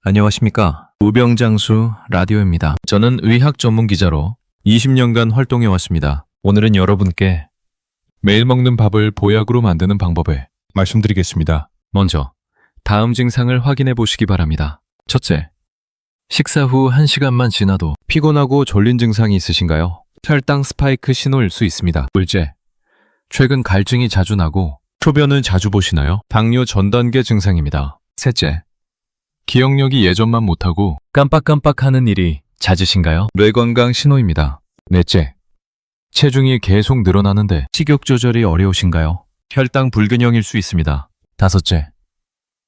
안녕하십니까. 우병장수 라디오입니다. 저는 의학 전문 기자로 20년간 활동해 왔습니다. 오늘은 여러분께 매일 먹는 밥을 보약으로 만드는 방법을 말씀드리겠습니다. 먼저 다음 증상을 확인해 보시기 바랍니다. 첫째, 식사 후 1시간만 지나도 피곤하고 졸린 증상이 있으신가요? 혈당 스파이크 신호일 수 있습니다. 둘째, 최근 갈증이 자주 나고 소변을 자주 보시나요? 당뇨 전 단계 증상입니다. 셋째, 기억력이 예전만 못하고 깜빡깜빡하는 일이 잦으신가요? 뇌건강 신호입니다. 넷째, 체중이 계속 늘어나는데 식욕 조절이 어려우신가요? 혈당 불균형일 수 있습니다. 다섯째,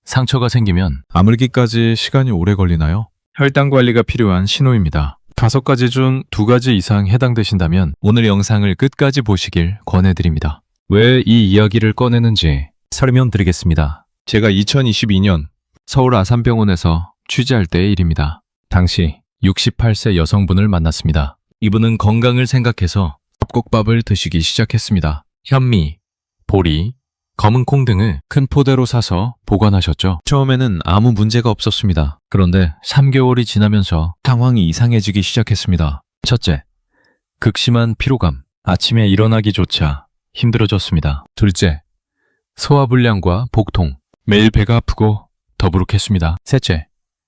상처가 생기면 아물기까지 시간이 오래 걸리나요? 혈당 관리가 필요한 신호입니다. 5가지 중 2가지 이상 해당되신다면 오늘 영상을 끝까지 보시길 권해드립니다. 왜 이 이야기를 꺼내는지 설명드리겠습니다. 제가 2022년 서울 아산병원에서 취재할 때의 일입니다. 당시 68세 여성분을 만났습니다. 이분은 건강을 생각해서 잡곡밥을 드시기 시작했습니다. 현미, 보리, 검은 콩 등을 큰 포대로 사서 보관하셨죠. 처음에는 아무 문제가 없었습니다. 그런데 3개월이 지나면서 상황이 이상해지기 시작했습니다. 첫째, 극심한 피로감, 아침에 일어나기조차 힘들어졌습니다. 둘째, 소화불량과 복통, 매일 배가 아프고 더부룩했습니다. 셋째,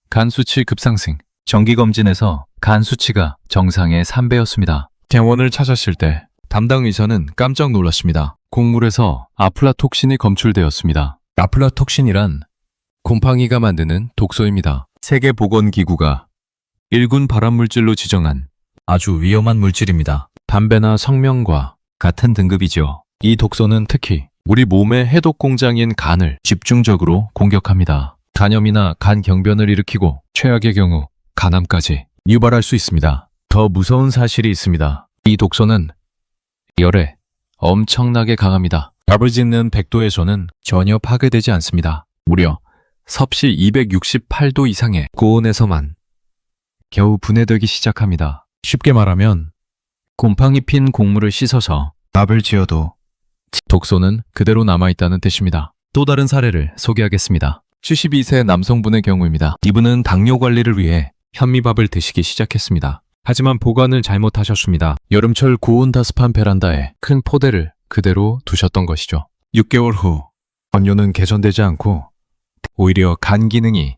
간 수치 급상승, 정기검진에서 간 수치가 정상의 3배였습니다. 병원을 찾았을 때 담당 의사는 깜짝 놀랐습니다. 곡물에서 아플라톡신이 검출되었습니다. 아플라톡신이란 곰팡이가 만드는 독소입니다. 세계보건기구가 1군 발암물질로 지정한 아주 위험한 물질입니다. 담배나 성명과 같은 등급이죠. 이 독소는 특히 우리 몸의 해독 공장인 간을 집중적으로 공격합니다. 간염이나 간경변을 일으키고 최악의 경우 간암까지 유발할 수 있습니다. 더 무서운 사실이 있습니다. 이 독소는 열에 엄청나게 강합니다. 밥을 짓는 100도에서는 전혀 파괴되지 않습니다. 무려 섭씨 268도 이상의 고온에서만 겨우 분해되기 시작합니다. 쉽게 말하면 곰팡이 핀 곡물을 씻어서 밥을 지어도 독소는 그대로 남아있다는 뜻입니다. 또 다른 사례를 소개하겠습니다. 72세 남성분의 경우입니다. 이분은 당뇨 관리를 위해 현미밥을 드시기 시작했습니다. 하지만 보관을 잘못하셨습니다. 여름철 고온다습한 베란다에 큰 포대를 그대로 두셨던 것이죠. 6개월 후 전뇨는 개선되지 않고 오히려 간 기능이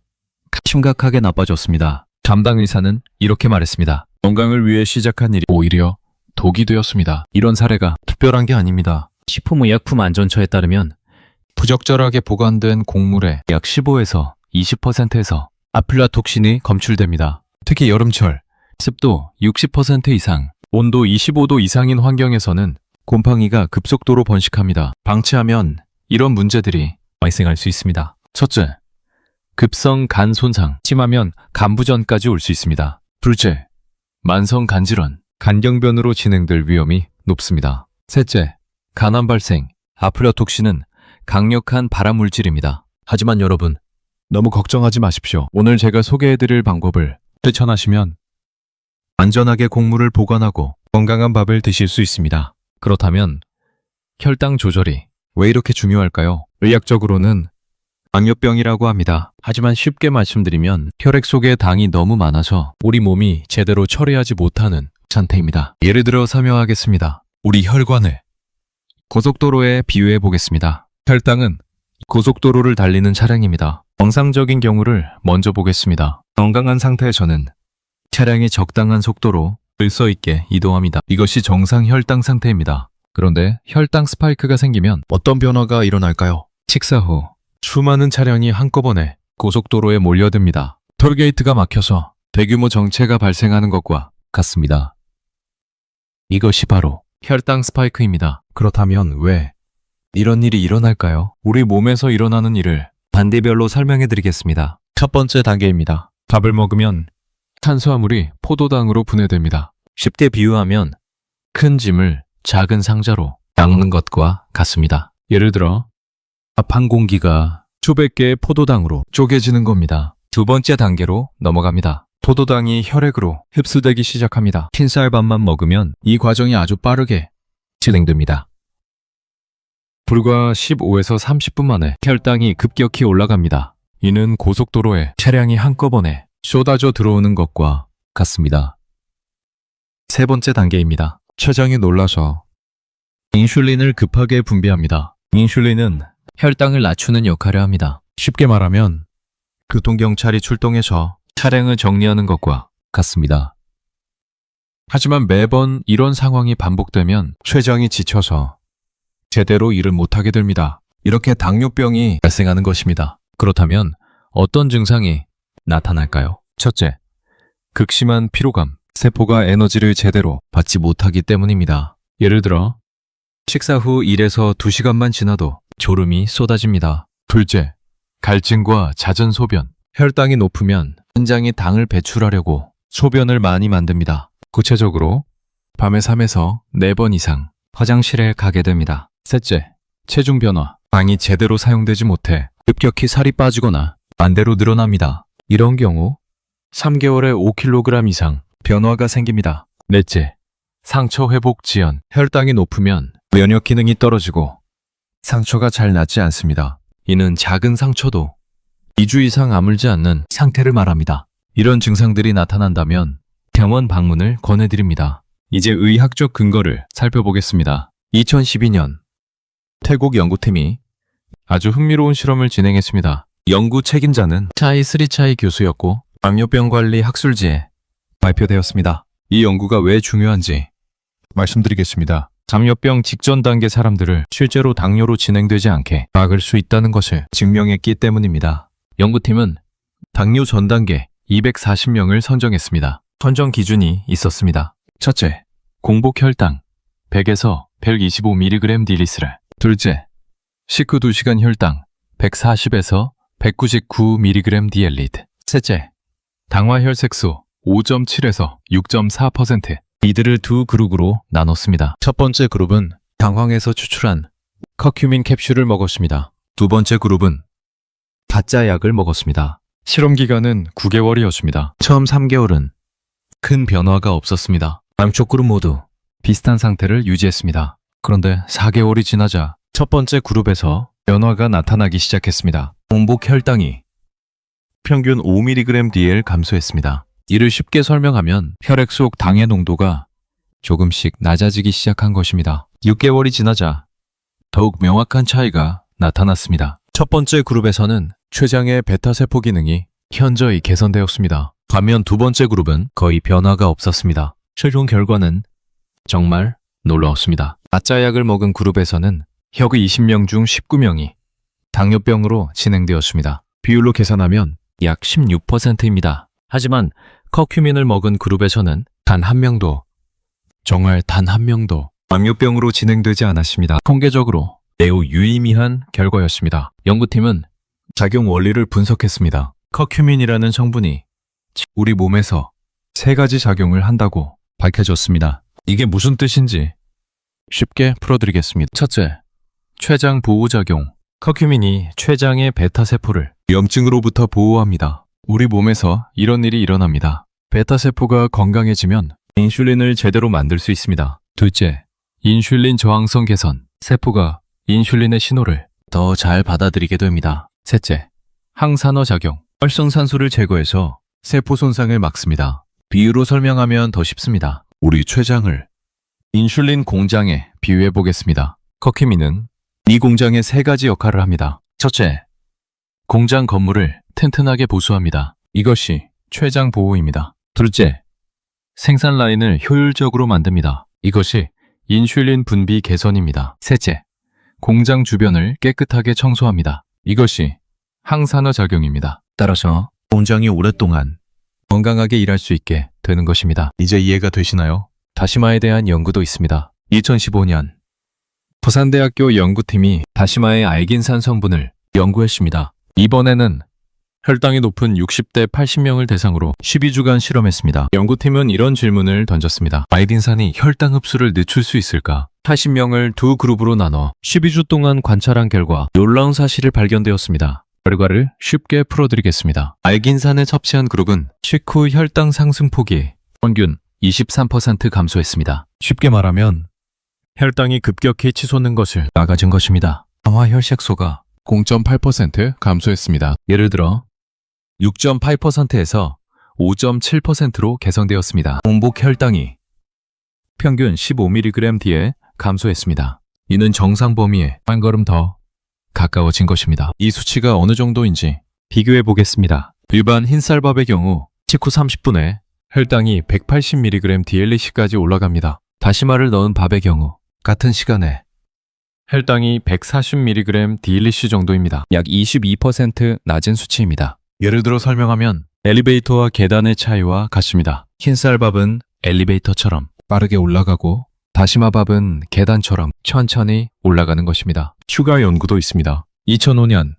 심각하게 나빠졌습니다. 담당 의사는 이렇게 말했습니다. 건강을 위해 시작한 일이 오히려 독이 되었습니다. 이런 사례가 특별한 게 아닙니다. 식품의약품안전처에 따르면 부적절하게 보관된 곡물의 약 15에서 20%에서 아플라톡신이 검출됩니다. 특히 여름철 습도 60% 이상, 온도 25도 이상인 환경에서는 곰팡이가 급속도로 번식합니다. 방치하면 이런 문제들이 발생할 수 있습니다. 첫째, 급성 간 손상, 심하면 간부전까지 올 수 있습니다. 둘째, 만성 간질환, 간경변으로 진행될 위험이 높습니다. 셋째, 간암 발생, 아플라톡신은 강력한 발암물질입니다. 하지만 여러분, 너무 걱정하지 마십시오. 오늘 제가 소개해드릴 방법을 실천하시면 안전하게 곡물을 보관하고 건강한 밥을 드실 수 있습니다. 그렇다면 혈당 조절이 왜 이렇게 중요할까요? 의학적으로는 당뇨병이라고 합니다. 하지만 쉽게 말씀드리면 혈액 속에 당이 너무 많아서 우리 몸이 제대로 처리하지 못하는 상태입니다. 예를 들어 설명하겠습니다. 우리 혈관을 고속도로에 비유해 보겠습니다. 혈당은 고속도로를 달리는 차량입니다. 정상적인 경우를 먼저 보겠습니다. 건강한 상태에서는 차량이 적당한 속도로 질서 있게 이동합니다. 이것이 정상 혈당 상태입니다. 그런데 혈당 스파이크가 생기면 어떤 변화가 일어날까요? 식사 후 수많은 차량이 한꺼번에 고속도로에 몰려듭니다. 톨게이트가 막혀서 대규모 정체가 발생하는 것과 같습니다. 이것이 바로 혈당 스파이크입니다. 그렇다면 왜 이런 일이 일어날까요? 우리 몸에서 일어나는 일을 단계별로 설명해 드리겠습니다. 첫 번째 단계입니다. 밥을 먹으면 탄수화물이 포도당으로 분해됩니다. 쉽게 비유하면 큰 짐을 작은 상자로 닦는 것과 같습니다. 예를 들어 밥 한 공기가 수백 개의 포도당으로 쪼개지는 겁니다. 두 번째 단계로 넘어갑니다. 포도당이 혈액으로 흡수되기 시작합니다. 흰쌀밥만 먹으면 이 과정이 아주 빠르게 진행됩니다. 불과 15에서 30분 만에 혈당이 급격히 올라갑니다. 이는 고속도로에 차량이 한꺼번에 쏟아져 들어오는 것과 같습니다. 세 번째 단계입니다. 췌장이 놀라서 인슐린을 급하게 분비합니다. 인슐린은 혈당을 낮추는 역할을 합니다. 쉽게 말하면 교통경찰이 출동해서 차량을 정리하는 것과 같습니다. 하지만 매번 이런 상황이 반복되면 췌장이 지쳐서 제대로 일을 못하게 됩니다. 이렇게 당뇨병이 발생하는 것입니다. 그렇다면 어떤 증상이 나타날까요? 첫째, 극심한 피로감. 세포가 에너지를 제대로 받지 못하기 때문입니다. 예를 들어 식사 후 1에서 2시간만 지나도 졸음이 쏟아집니다. 둘째, 갈증과 잦은 소변. 혈당이 높으면 신장이 당을 배출하려고 소변을 많이 만듭니다. 구체적으로 밤에 3에서 4번 이상 화장실에 가게 됩니다. 셋째, 체중 변화. 당이 제대로 사용되지 못해 급격히 살이 빠지거나 반대로 늘어납니다. 이런 경우 3개월에 5kg 이상 변화가 생깁니다. 넷째, 상처 회복 지연. 혈당이 높으면 면역 기능이 떨어지고 상처가 잘 낫지 않습니다. 이는 작은 상처도 2주 이상 아물지 않는 상태를 말합니다. 이런 증상들이 나타난다면 병원 방문을 권해드립니다. 이제 의학적 근거를 살펴보겠습니다. 2012년 태국 연구팀이 아주 흥미로운 실험을 진행했습니다. 연구 책임자는 차이 스리차이 교수였고 당뇨병 관리 학술지에 발표되었습니다. 이 연구가 왜 중요한지 말씀드리겠습니다. 당뇨병 직전 단계 사람들을 실제로 당뇨로 진행되지 않게 막을 수 있다는 것을 증명했기 때문입니다. 연구팀은 당뇨 전 단계 240명을 선정했습니다. 선정 기준이 있었습니다. 첫째, 공복 혈당 100에서 125mg 딜리스랄. 둘째, 식후 2시간 혈당 140에서 199mg 디엘리드. 셋째, 당화 혈색소 5.7에서 6.4%. 이들을 두 그룹으로 나눴습니다. 첫 번째 그룹은 당황에서 추출한 커큐민 캡슐을 먹었습니다. 두 번째 그룹은 가짜 약을 먹었습니다. 실험 기간은 9개월이었습니다. 처음 3개월은 큰 변화가 없었습니다. 남쪽 그룹 모두 비슷한 상태를 유지했습니다. 그런데 4개월이 지나자 첫 번째 그룹에서 변화가 나타나기 시작했습니다. 공복 혈당이 평균 5mg/dl 감소했습니다. 이를 쉽게 설명하면 혈액 속 당의 농도가 조금씩 낮아지기 시작한 것입니다. 6개월이 지나자 더욱 명확한 차이가 나타났습니다. 첫 번째 그룹에서는 췌장의 베타세포 기능이 현저히 개선되었습니다. 반면 두 번째 그룹은 거의 변화가 없었습니다. 최종 결과는 정말 놀라웠습니다. 가짜 약을 먹은 그룹에서는 혁의 20명 중 19명이 당뇨병으로 진행되었습니다. 비율로 계산하면 약 16%입니다. 하지만 커큐민을 먹은 그룹에서는 단 한 명도, 정말 단 한 명도 당뇨병으로 진행되지 않았습니다. 통계적으로 매우 유의미한 결과였습니다. 연구팀은 작용 원리를 분석했습니다. 커큐민이라는 성분이 우리 몸에서 3가지 작용을 한다고 밝혀졌습니다. 이게 무슨 뜻인지 쉽게 풀어드리겠습니다. 첫째, 췌장 보호작용. 커큐민이 췌장의 베타세포를 염증으로부터 보호합니다. 우리 몸에서 이런 일이 일어납니다. 베타세포가 건강해지면 인슐린을 제대로 만들 수 있습니다. 둘째, 인슐린 저항성 개선. 세포가 인슐린의 신호를 더 잘 받아들이게 됩니다. 셋째, 항산화작용. 활성산소를 제거해서 세포 손상을 막습니다. 비유로 설명하면 더 쉽습니다. 우리 췌장을 인슐린 공장에 비유해 보겠습니다. 커큐민은 이 공장의 3가지 역할을 합니다. 첫째, 공장 건물을 튼튼하게 보수합니다. 이것이 췌장 보호입니다. 둘째, 생산 라인을 효율적으로 만듭니다. 이것이 인슐린 분비 개선입니다. 셋째, 공장 주변을 깨끗하게 청소합니다. 이것이 항산화 작용입니다. 따라서 공장이 오랫동안 건강하게 일할 수 있게 되는 것입니다. 이제 이해가 되시나요? 다시마에 대한 연구도 있습니다. 2015년 부산대학교 연구팀이 다시마의 알긴산 성분을 연구했습니다. 이번에는 혈당이 높은 60대 80명을 대상으로 12주간 실험했습니다. 연구팀은 이런 질문을 던졌습니다. 알긴산이 혈당 흡수를 늦출 수 있을까? 80명을 두 그룹으로 나눠 12주 동안 관찰한 결과 놀라운 사실이 발견되었습니다. 결과를 쉽게 풀어드리겠습니다. 알긴산을 섭취한 그룹은 식후 혈당 상승폭이 평균 23% 감소했습니다. 쉽게 말하면 혈당이 급격히 치솟는 것을 막아준 것입니다. 당화 혈색소가 0.8% 감소했습니다. 예를 들어 6.8%에서 5.7%로 개선되었습니다. 공복 혈당이 평균 15mg/d에 감소했습니다. 이는 정상 범위에 한 걸음 더 가까워진 것입니다. 이 수치가 어느 정도인지 비교해 보겠습니다. 일반 흰쌀밥의 경우 식후 30분에 혈당이 180mg/dlC까지 올라갑니다. 다시마를 넣은 밥의 경우 같은 시간에 혈당이 140mg/dlC 정도입니다. 약 22% 낮은 수치입니다. 예를 들어 설명하면 엘리베이터와 계단의 차이와 같습니다. 흰쌀밥은 엘리베이터처럼 빠르게 올라가고 다시마밥은 계단처럼 천천히 올라가는 것입니다. 추가 연구도 있습니다. 2005년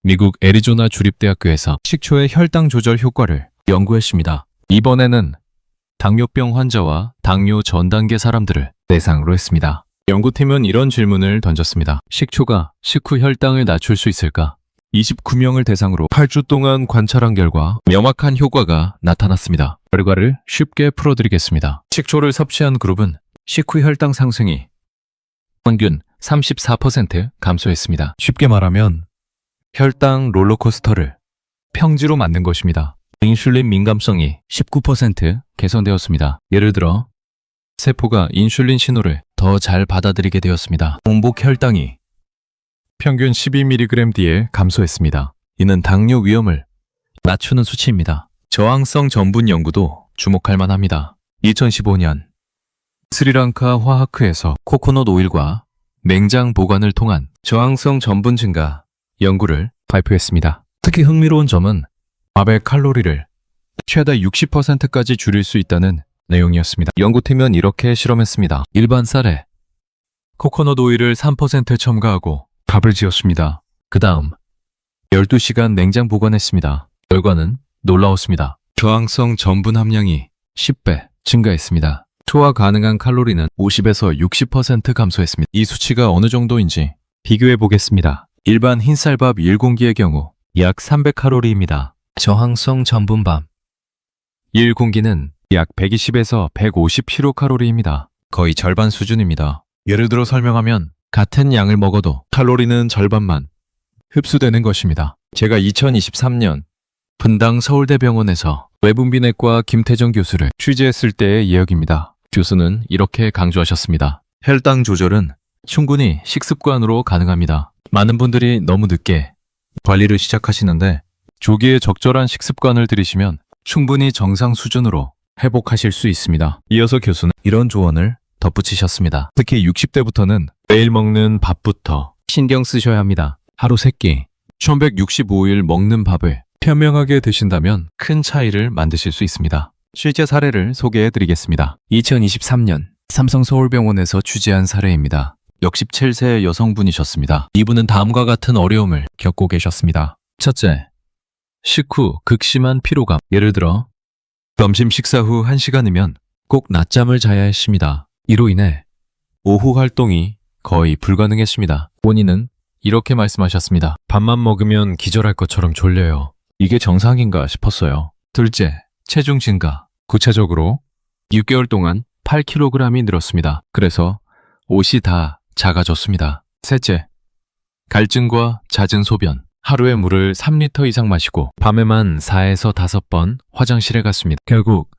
미국 애리조나 주립대학교에서 식초의 혈당 조절 효과를 연구했습니다. 이번에는 당뇨병 환자와 당뇨 전 단계 사람들을 대상으로 했습니다. 연구팀은 이런 질문을 던졌습니다. 식초가 식후 혈당을 낮출 수 있을까? 29명을 대상으로 8주 동안 관찰한 결과 명확한 효과가 나타났습니다. 결과를 쉽게 풀어드리겠습니다. 식초를 섭취한 그룹은 식후 혈당 상승이 평균 34% 감소했습니다. 쉽게 말하면 혈당 롤러코스터를 평지로 만든 것입니다. 인슐린 민감성이 19% 개선되었습니다. 예를 들어 세포가 인슐린 신호를 더 잘 받아들이게 되었습니다. 공복 혈당이 평균 12mg/d에 감소했습니다. 이는 당뇨 위험을 낮추는 수치입니다. 저항성 전분 연구도 주목할 만합니다. 2015년 스리랑카 화하크에서 코코넛 오일과 냉장 보관을 통한 저항성 전분 증가 연구를 발표했습니다. 특히 흥미로운 점은 밥의 칼로리를 최다 60%까지 줄일 수 있다는 내용이었습니다. 연구팀은 이렇게 실험했습니다. 일반 쌀에 코코넛 오일을 3% 첨가하고 밥을 지었습니다. 그 다음 12시간 냉장 보관했습니다. 결과는 놀라웠습니다. 저항성 전분 함량이 10배 증가했습니다. 소화 가능한 칼로리는 50에서 60% 감소했습니다. 이 수치가 어느 정도인지 비교해 보겠습니다. 일반 흰쌀밥 1공기의 경우 약 300칼로리입니다. 저항성 전분밥 1공기는 약 120에서 150kcal입니다. 거의 절반 수준입니다. 예를 들어 설명하면 같은 양을 먹어도 칼로리는 절반만 흡수되는 것입니다. 제가 2023년 분당 서울대병원에서 외분비내과 김태정 교수를 취재했을 때의 이야기입니다. 교수는 이렇게 강조하셨습니다. 혈당 조절은 충분히 식습관으로 가능합니다. 많은 분들이 너무 늦게 관리를 시작하시는데 조기에 적절한 식습관을 들이시면 충분히 정상 수준으로 회복하실 수 있습니다. 이어서 교수는 이런 조언을 덧붙이셨습니다. 특히 60대부터는 매일 먹는 밥부터 신경 쓰셔야 합니다. 하루 3끼 1165일 먹는 밥을 현명하게 드신다면 큰 차이를 만드실 수 있습니다. 실제 사례를 소개해 드리겠습니다. 2023년 삼성서울병원에서 취재한 사례입니다. 67세 여성분이셨습니다. 이분은 다음과 같은 어려움을 겪고 계셨습니다. 첫째, 식후 극심한 피로감. 예를 들어 점심 식사 후 1시간이면 꼭 낮잠을 자야 했습니다. 이로 인해 오후 활동이 거의 불가능했습니다. 본인은 이렇게 말씀하셨습니다. 밥만 먹으면 기절할 것처럼 졸려요. 이게 정상인가 싶었어요. 둘째, 체중 증가. 구체적으로 6개월 동안 8kg이 늘었습니다. 그래서 옷이 다 작아졌습니다. 셋째, 갈증과 잦은 소변. 하루에 물을 3리터 이상 마시고 밤에만 4에서 5번 화장실에 갔습니다. 결국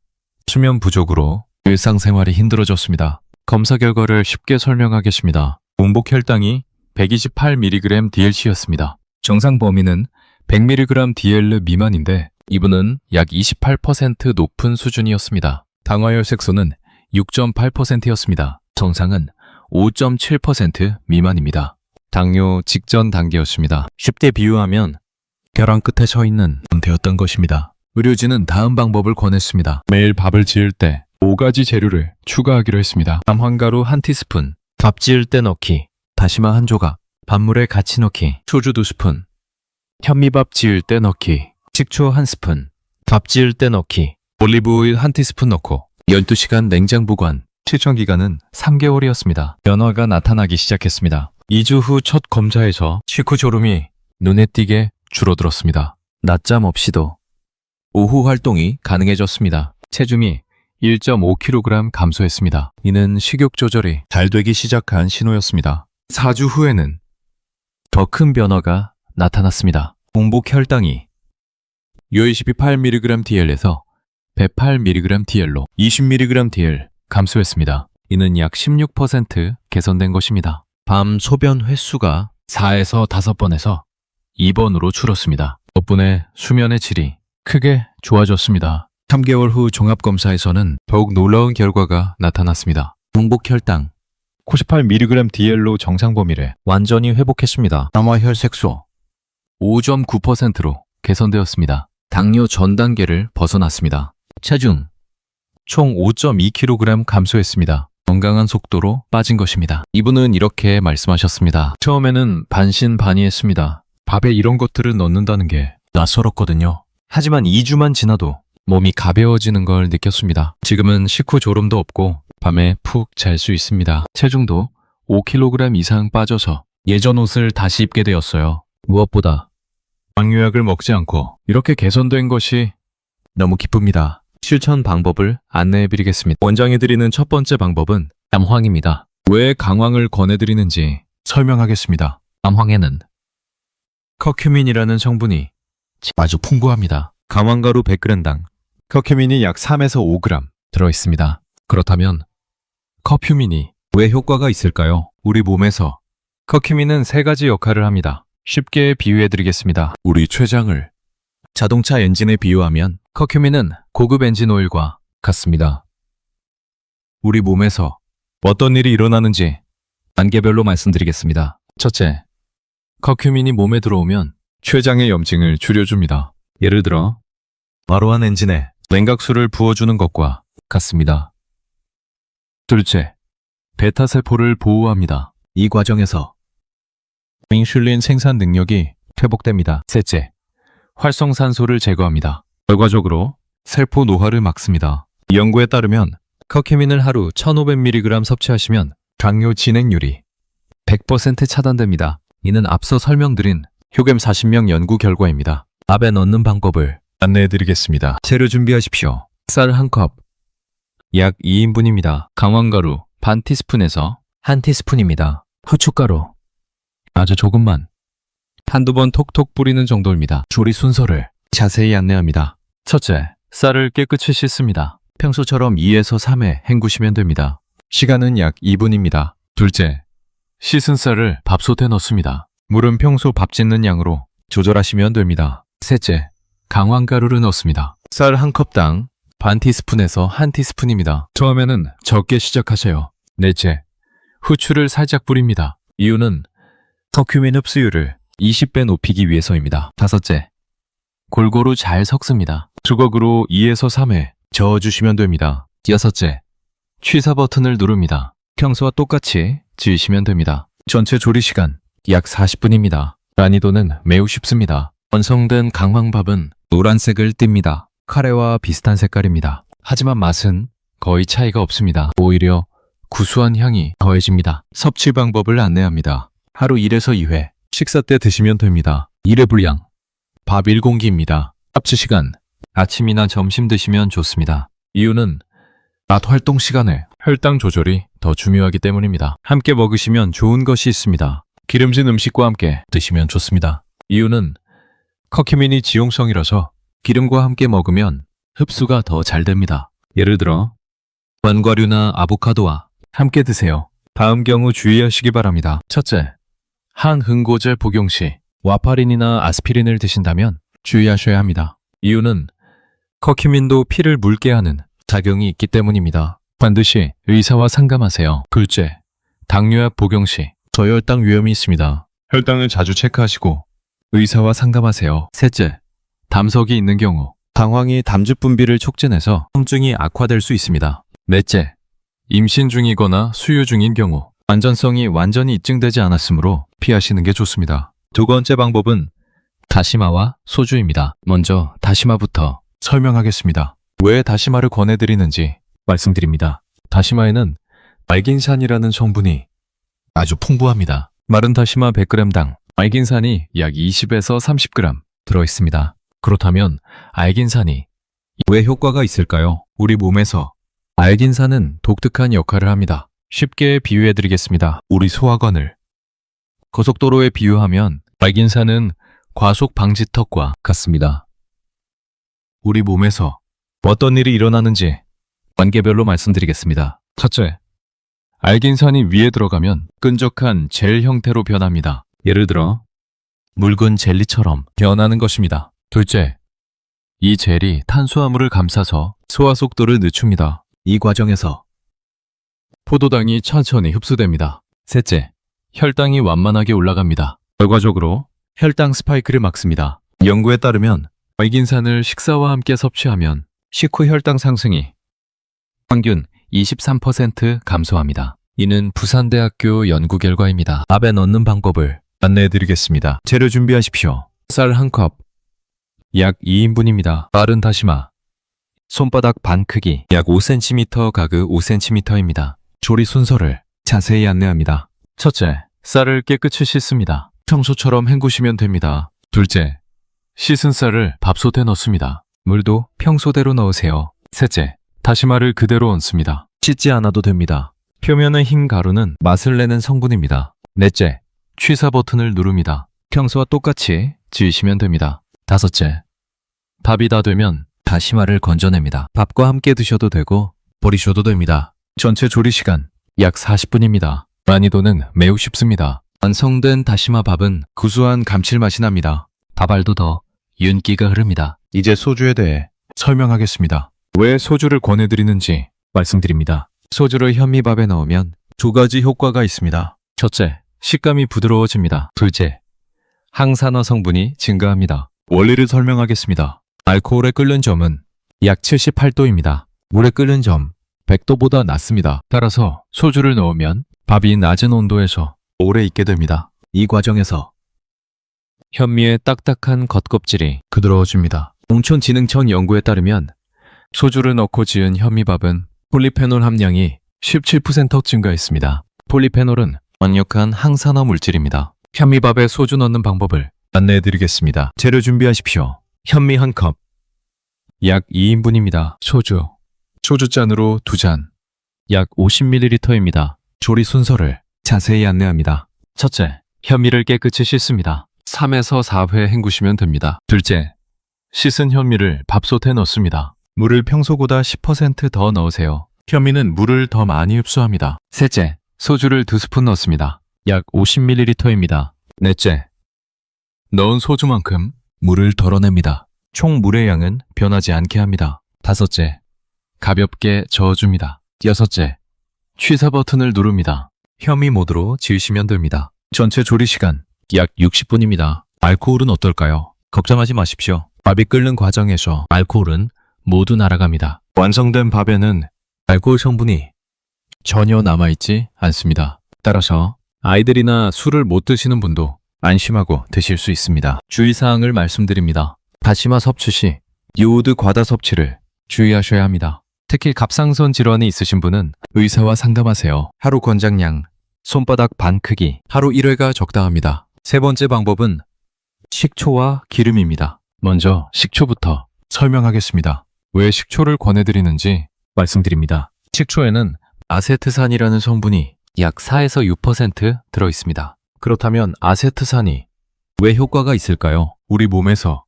수면 부족으로 일상생활이 힘들어졌습니다. 검사 결과를 쉽게 설명하겠습니다. 공복 혈당이 128mg/dlC였습니다. 정상 범위는 100mg/dl 미만인데 이분은 약 28% 높은 수준이었습니다. 당화혈 색소는 6.8%였습니다. 정상은 5.7% 미만입니다. 당뇨 직전 단계였습니다. 쉽게 비유하면 벼랑 끝에 서 있는 상태였던 것입니다. 의료진은 다음 방법을 권했습니다. 매일 밥을 지을 때 5가지 재료를 추가하기로 했습니다. 남황가루 1티스푼, 밥 지을 때 넣기, 다시마 1조각, 밥물에 같이 넣기, 소주 2스푼, 현미밥 지을 때 넣기, 식초 1스푼, 밥 지을 때 넣기, 올리브오일 1티스푼 넣고 12시간 냉장 보관. 실천기간은 3개월이었습니다. 변화가 나타나기 시작했습니다. 2주 후 첫 검사에서 식후 졸음이 눈에 띄게 줄어들었습니다. 낮잠 없이도 오후 활동이 가능해졌습니다. 체중이 1.5kg 감소했습니다. 이는 식욕 조절이 잘 되기 시작한 신호였습니다. 4주 후에는 더 큰 변화가 나타났습니다. 공복 혈당이 128mg DL에서 108mg DL로 20mg DL 감소했습니다. 이는 약 16% 개선된 것입니다. 밤 소변 횟수가 4에서 5번에서 2번으로 줄었습니다. 덕분에 수면의 질이 크게 좋아졌습니다. 3개월 후 종합검사에서는 더욱 놀라운 결과가 나타났습니다. 공복 혈당 98mg DL로 정상 범위를 완전히 회복했습니다. 남아혈색소 5.9%로 개선되었습니다. 당뇨 전 단계를 벗어났습니다. 체중 총 5.2kg 감소했습니다. 건강한 속도로 빠진 것입니다. 이분은 이렇게 말씀하셨습니다. 처음에는 반신반의했습니다. 밥에 이런 것들을 넣는다는 게 낯설었거든요. 하지만 2주만 지나도 몸이 가벼워지는 걸 느꼈습니다. 지금은 식후 졸음도 없고 밤에 푹 잘 수 있습니다. 체중도 5kg 이상 빠져서 예전 옷을 다시 입게 되었어요. 무엇보다 당뇨약을 먹지 않고 이렇게 개선된 것이 너무 기쁩니다. 실천 방법을 안내해드리겠습니다. 원장이 드리는 첫 번째 방법은 남황입니다. 왜 강황을 권해드리는지 설명하겠습니다. 남황에는 커큐민이라는 성분이 아주 풍부합니다. 강황가루 100g당 커큐민이 약 3에서 5g 들어있습니다. 그렇다면 커큐민이 왜 효과가 있을까요? 우리 몸에서 커큐민은 3가지 역할을 합니다. 쉽게 비유해드리겠습니다. 우리 췌장을 자동차 엔진에 비유하면 커큐민은 고급 엔진 오일과 같습니다. 우리 몸에서 어떤 일이 일어나는지 단계별로 말씀드리겠습니다. 첫째, 커큐민이 몸에 들어오면 췌장의 염증을 줄여줍니다. 예를 들어 마루한 엔진에 냉각수를 부어주는 것과 같습니다. 둘째, 베타세포를 보호합니다. 이 과정에서 인슐린 생산 능력이 회복됩니다. 셋째, 활성산소를 제거합니다. 결과적으로 세포 노화를 막습니다. 이 연구에 따르면 커큐민을 하루 1500mg 섭취하시면 당뇨 진행률이 100% 차단됩니다. 이는 앞서 설명드린 효겜 40명 연구 결과입니다. 밥에 넣는 방법을 안내해드리겠습니다. 재료 준비하십시오. 쌀 1컵, 약 2인분입니다. 강황가루 반 티스푼에서 1티스푼입니다. 후춧가루 아주 조금만, 한두 번 톡톡 뿌리는 정도입니다. 조리 순서를 자세히 안내합니다. 첫째, 쌀을 깨끗이 씻습니다. 평소처럼 2에서 3회 헹구시면 됩니다. 시간은 약 2분입니다. 둘째, 씻은 쌀을 밥솥에 넣습니다. 물은 평소 밥 짓는 양으로 조절하시면 됩니다. 셋째, 강황가루를 넣습니다. 쌀 1컵당 반 티스푼에서 1티스푼입니다. 처음에는 적게 시작하세요. 넷째, 후추를 살짝 뿌립니다. 이유는 커큐민 흡수율을 20배 높이기 위해서입니다. 다섯째, 골고루 잘 섞습니다. 주걱으로 2에서 3회 저어주시면 됩니다. 여섯째, 취사 버튼을 누릅니다. 평소와 똑같이 지으시면 됩니다. 전체 조리 시간 약 40분입니다. 난이도는 매우 쉽습니다. 완성된 강황밥은 노란색을 띱니다. 카레와 비슷한 색깔입니다. 하지만 맛은 거의 차이가 없습니다. 오히려 구수한 향이 더해집니다. 섭취 방법을 안내합니다. 하루 1에서 2회 식사 때 드시면 됩니다. 1회 분량 밥 1공기입니다. 섭취 시간 아침이나 점심 드시면 좋습니다. 이유는 낮 활동 시간에 혈당 조절이 더 중요하기 때문입니다. 함께 먹으시면 좋은 것이 있습니다. 기름진 음식과 함께 드시면 좋습니다. 이유는 커큐민이 지용성이라서 기름과 함께 먹으면 흡수가 더 잘 됩니다. 예를 들어 견과류나 아보카도와 함께 드세요. 다음 경우 주의하시기 바랍니다. 첫째, 항응고제 복용 시 와파린이나 아스피린을 드신다면 주의하셔야 합니다. 이유는 커큐민도 피를 묽게 하는 작용이 있기 때문입니다. 반드시 의사와 상담하세요. 둘째, 당뇨약 복용 시 저혈당 위험이 있습니다. 혈당을 자주 체크하시고 의사와 상담하세요. 셋째, 담석이 있는 경우 당황이 담즙 분비를 촉진해서 통증이 악화될 수 있습니다. 넷째, 임신 중이거나 수유 중인 경우 안전성이 완전히 입증되지 않았으므로 피하시는 게 좋습니다. 두 번째 방법은 다시마와 소주입니다. 먼저 다시마부터 설명하겠습니다. 왜 다시마를 권해드리는지 말씀드립니다. 다시마에는 알긴산이라는 성분이 아주 풍부합니다. 마른 다시마 100g당 알긴산이 약 20에서 30g 들어있습니다. 그렇다면 알긴산이 왜 효과가 있을까요? 우리 몸에서 알긴산은 독특한 역할을 합니다. 쉽게 비유해드리겠습니다. 우리 소화관을 고속도로에 비유하면 발긴산은 과속 방지턱과 같습니다. 우리 몸에서 어떤 일이 일어나는지 단계별로 말씀드리겠습니다. 첫째, 알긴산이 위에 들어가면 끈적한 젤 형태로 변합니다. 예를 들어 묽은 젤리처럼 변하는 것입니다. 둘째, 이 젤이 탄수화물을 감싸서 소화 속도를 늦춥니다. 이 과정에서 포도당이 천천히 흡수됩니다. 셋째, 혈당이 완만하게 올라갑니다. 결과적으로 혈당 스파이크를 막습니다. 연구에 따르면 알긴산을 식사와 함께 섭취하면 식후 혈당 상승이 평균 23% 감소합니다. 이는 부산대학교 연구 결과입니다. 밥에 넣는 방법을 안내해드리겠습니다. 재료 준비하십시오. 쌀 1컵, 약 2인분입니다. 빠른 다시마, 손바닥 반 크기, 약 5cm 가그 5cm입니다. 조리 순서를 자세히 안내합니다. 첫째, 쌀을 깨끗이 씻습니다. 평소처럼 헹구시면 됩니다. 둘째, 씻은 쌀을 밥솥에 넣습니다. 물도 평소대로 넣으세요. 셋째, 다시마를 그대로 얹습니다. 씻지 않아도 됩니다. 표면의 흰 가루는 맛을 내는 성분입니다. 넷째, 취사 버튼을 누릅니다. 평소와 똑같이 지으시면 됩니다. 다섯째, 밥이 다 되면 다시마를 건져냅니다. 밥과 함께 드셔도 되고 버리셔도 됩니다. 전체 조리 시간 약 40분입니다. 난이도는 매우 쉽습니다. 완성된 다시마 밥은 구수한 감칠맛이 납니다. 밥알도 더 윤기가 흐릅니다. 이제 소주에 대해 설명하겠습니다. 왜 소주를 권해드리는지 말씀드립니다. 소주를 현미밥에 넣으면 두 가지 효과가 있습니다. 첫째, 식감이 부드러워집니다. 둘째, 항산화 성분이 증가합니다. 원리를 설명하겠습니다. 알코올에 끓는 점은 약 78도입니다. 물에 끓는 점 100도보다 낮습니다. 따라서 소주를 넣으면 밥이 낮은 온도에서 오래 익게 됩니다. 이 과정에서 현미의 딱딱한 겉껍질이 부드러워집니다. 농촌진흥청 연구에 따르면 소주를 넣고 지은 현미밥은 폴리페놀 함량이 17% 증가했습니다. 폴리페놀은 강력한 항산화 물질입니다. 현미밥에 소주 넣는 방법을 안내해드리겠습니다. 재료 준비하십시오. 현미 1컵, 약 2인분입니다. 소주잔으로 2잔, 약 50ml입니다. 조리 순서를 자세히 안내합니다. 첫째, 현미를 깨끗이 씻습니다. 3에서 4회 헹구시면 됩니다. 둘째, 씻은 현미를 밥솥에 넣습니다. 물을 평소보다 10% 더 넣으세요. 현미는 물을 더 많이 흡수합니다. 셋째, 소주를 2스푼 넣습니다. 약 50ml입니다. 넷째, 넣은 소주만큼 물을 덜어냅니다. 총 물의 양은 변하지 않게 합니다. 다섯째, 가볍게 저어줍니다. 여섯째, 취사 버튼을 누릅니다. 현미 모드로 지으시면 됩니다. 전체 조리 시간 약 60분입니다. 알코올은 어떨까요? 걱정하지 마십시오. 밥이 끓는 과정에서 알코올은 모두 날아갑니다. 완성된 밥에는 알코올 성분이 전혀 남아있지 않습니다. 따라서 아이들이나 술을 못 드시는 분도 안심하고 드실 수 있습니다. 주의사항을 말씀드립니다. 다시마 섭취 시 요오드 과다 섭취를 주의하셔야 합니다. 특히 갑상선 질환이 있으신 분은 의사와 상담하세요. 하루 권장량 손바닥 반 크기, 하루 1회가 적당합니다. 세 번째 방법은 식초와 기름입니다. 먼저 식초부터 설명하겠습니다. 왜 식초를 권해드리는지 말씀드립니다. 식초에는 아세트산이라는 성분이 약 4에서 6% 들어있습니다. 그렇다면 아세트산이 왜 효과가 있을까요? 우리 몸에서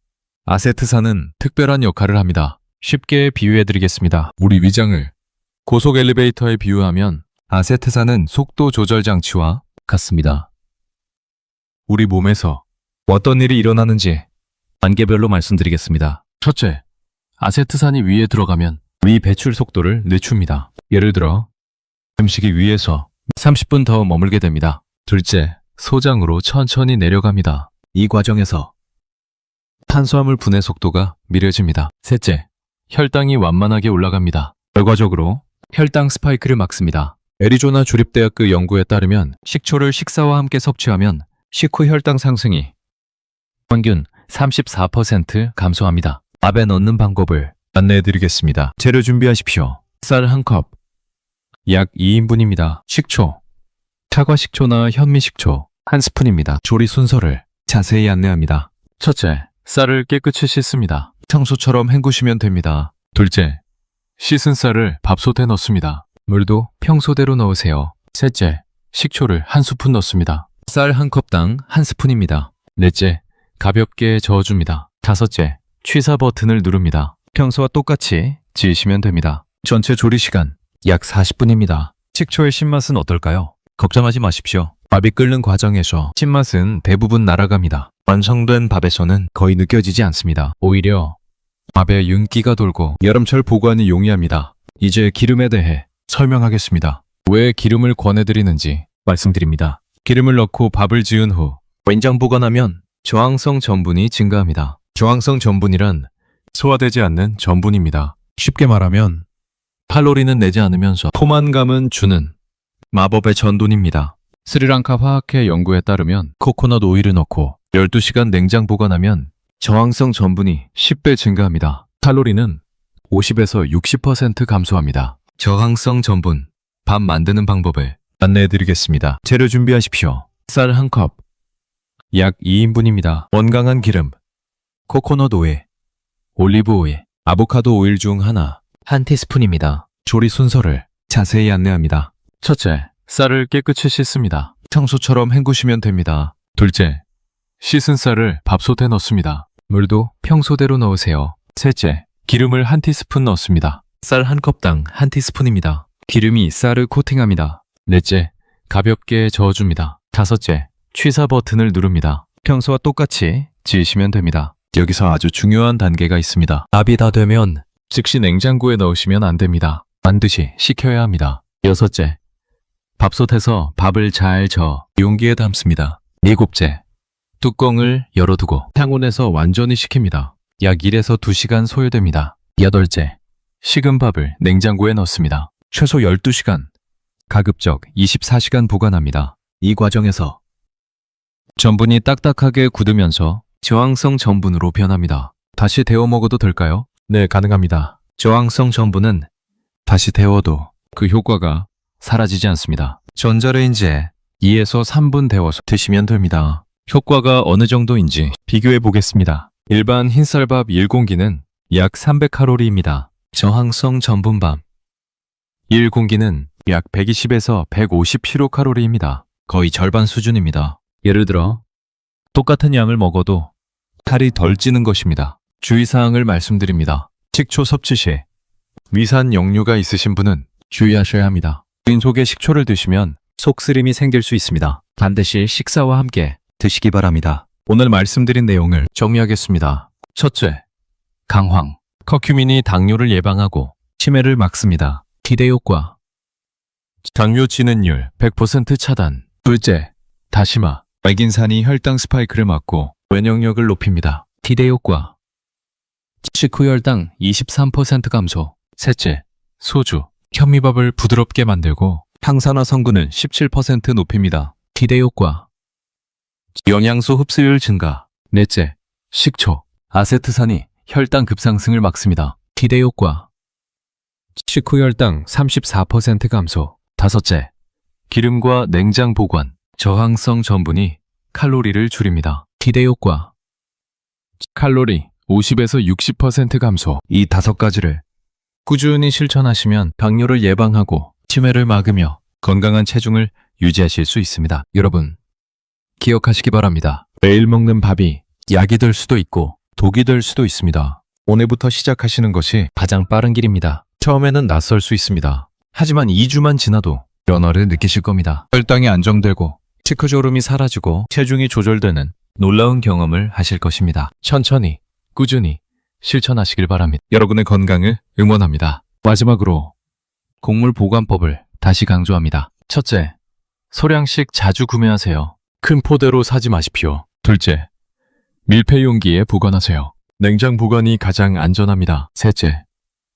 아세트산은 특별한 역할을 합니다. 쉽게 비유해드리겠습니다. 우리 위장을 고속 엘리베이터에 비유하면 아세트산은 속도 조절 장치와 같습니다. 우리 몸에서 어떤 일이 일어나는지 단계별로 말씀드리겠습니다. 첫째, 아세트산이 위에 들어가면 위 배출 속도를 늦춥니다. 예를 들어 음식이 위에서 30분 더 머물게 됩니다. 둘째, 소장으로 천천히 내려갑니다. 이 과정에서 탄수화물 분해 속도가 느려집니다. 셋째, 혈당이 완만하게 올라갑니다. 결과적으로 혈당 스파이크를 막습니다. 애리조나 주립대학교 연구에 따르면 식초를 식사와 함께 섭취하면 식후 혈당 상승이 평균 34% 감소합니다. 밥에 넣는 방법을 안내해드리겠습니다. 재료 준비하십시오. 쌀 1컵, 약 2인분입니다. 식초, 사과 식초나 현미 식초 1스푼입니다. 조리 순서를 자세히 안내합니다. 첫째, 쌀을 깨끗이 씻습니다. 평소처럼 헹구시면 됩니다. 둘째, 씻은 쌀을 밥솥에 넣습니다. 물도 평소대로 넣으세요. 셋째, 식초를 1스푼 넣습니다. 쌀 한 컵당 한 스푼입니다. 넷째, 가볍게 저어줍니다. 다섯째, 취사 버튼을 누릅니다. 평소와 똑같이 지으시면 됩니다. 전체 조리 시간 약 40분입니다. 식초의 신맛은 어떨까요? 걱정하지 마십시오. 밥이 끓는 과정에서 신맛은 대부분 날아갑니다. 완성된 밥에서는 거의 느껴지지 않습니다. 오히려 밥에 윤기가 돌고 여름철 보관이 용이합니다. 이제 기름에 대해 설명하겠습니다. 왜 기름을 권해드리는지 말씀드립니다. 기름을 넣고 밥을 지은 후 냉장 보관하면 저항성 전분이 증가합니다. 저항성 전분이란 소화되지 않는 전분입니다. 쉽게 말하면 칼로리는 내지 않으면서 포만감은 주는 마법의 전분입니다. 스리랑카 화학회 연구에 따르면 코코넛 오일을 넣고 12시간 냉장 보관하면 저항성 전분이 10배 증가합니다. 칼로리는 50에서 60% 감소합니다. 저항성 전분, 밥 만드는 방법을 안내해드리겠습니다. 재료 준비하십시오. 쌀 1컵, 약 2인분입니다. 건강한 기름, 코코넛 오일, 올리브 오일, 아보카도 오일 중 하나, 1티스푼입니다. 조리 순서를 자세히 안내합니다. 첫째, 쌀을 깨끗이 씻습니다. 평소처럼 헹구시면 됩니다. 둘째, 씻은 쌀을 밥솥에 넣습니다. 물도 평소대로 넣으세요. 셋째, 기름을 1티스푼 넣습니다. 쌀 1컵당 1티스푼입니다. 기름이 쌀을 코팅합니다. 넷째, 가볍게 저어줍니다. 다섯째, 취사 버튼을 누릅니다. 평소와 똑같이 지으시면 됩니다. 여기서 아주 중요한 단계가 있습니다. 밥이 다 되면 즉시 냉장고에 넣으시면 안 됩니다. 반드시 식혀야 합니다. 여섯째, 밥솥에서 밥을 잘 저어 용기에 담습니다. 일곱째, 뚜껑을 열어두고 상온에서 완전히 식힙니다. 약 1에서 2시간 소요됩니다. 여덟째, 식은 밥을 냉장고에 넣습니다. 최소 12시간, 가급적 24시간 보관합니다. 이 과정에서 전분이 딱딱하게 굳으면서 저항성 전분으로 변합니다. 다시 데워 먹어도 될까요? 네, 가능합니다. 저항성 전분은 다시 데워도 그 효과가 사라지지 않습니다. 전자레인지에 2에서 3분 데워서 드시면 됩니다. 효과가 어느 정도인지 비교해 보겠습니다. 일반 흰쌀밥 1공기는 약 300칼로리입니다. 저항성 전분밥 1공기는 약 120에서 150kcal입니다. 거의 절반 수준입니다. 예를 들어 똑같은 양을 먹어도 살이 덜 찌는 것입니다. 주의사항을 말씀드립니다. 식초 섭취 시 위산 역류가 있으신 분은 주의하셔야 합니다. 빈속에 식초를 드시면 속쓰림이 생길 수 있습니다. 반드시 식사와 함께 드시기 바랍니다. 오늘 말씀드린 내용을 정리하겠습니다. 첫째, 강황. 커큐민이 당뇨를 예방하고 치매를 막습니다. 기대 효과. 당뇨 진행률 100% 차단. 둘째, 다시마. 백인산이 혈당 스파이크를 막고 면역력을 높입니다. 기대 효과. 식후 혈당 23% 감소. 셋째, 소주. 현미밥을 부드럽게 만들고 항산화 성분을 17% 높입니다. 기대 효과. 영양소 흡수율 증가. 넷째, 식초. 아세트산이 혈당 급상승을 막습니다. 기대 효과. 식후 혈당 34% 감소. 다섯째, 기름과 냉장 보관. 저항성 전분이 칼로리를 줄입니다. 기대 효과. 칼로리 50에서 60% 감소. 이 5가지를 꾸준히 실천하시면 당뇨를 예방하고 치매를 막으며 건강한 체중을 유지하실 수 있습니다. 여러분, 기억하시기 바랍니다. 매일 먹는 밥이 약이 될 수도 있고 독이 될 수도 있습니다. 오늘부터 시작하시는 것이 가장 빠른 길입니다. 처음에는 낯설 수 있습니다. 하지만 2주만 지나도 변화를 느끼실 겁니다. 혈당이 안정되고 식후조름이 사라지고 체중이 조절되는 놀라운 경험을 하실 것입니다. 천천히, 꾸준히 실천하시길 바랍니다. 여러분의 건강을 응원합니다. 마지막으로 곡물 보관법을 다시 강조합니다. 첫째, 소량씩 자주 구매하세요. 큰 포대로 사지 마십시오. 둘째, 밀폐 용기에 보관하세요. 냉장 보관이 가장 안전합니다. 셋째,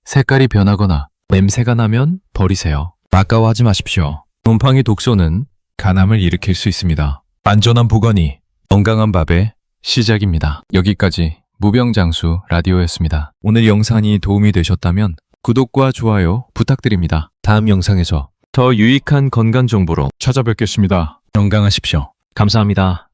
색깔이 변하거나 냄새가 나면 버리세요. 아까워하지 마십시오. 곰팡이 독소는 간암을 일으킬 수 있습니다. 안전한 보관이 건강한 밥의 시작입니다. 여기까지 무병장수 라디오였습니다. 오늘 영상이 도움이 되셨다면 구독과 좋아요 부탁드립니다. 다음 영상에서 더 유익한 건강 정보로 찾아뵙겠습니다. 건강하십시오. 감사합니다.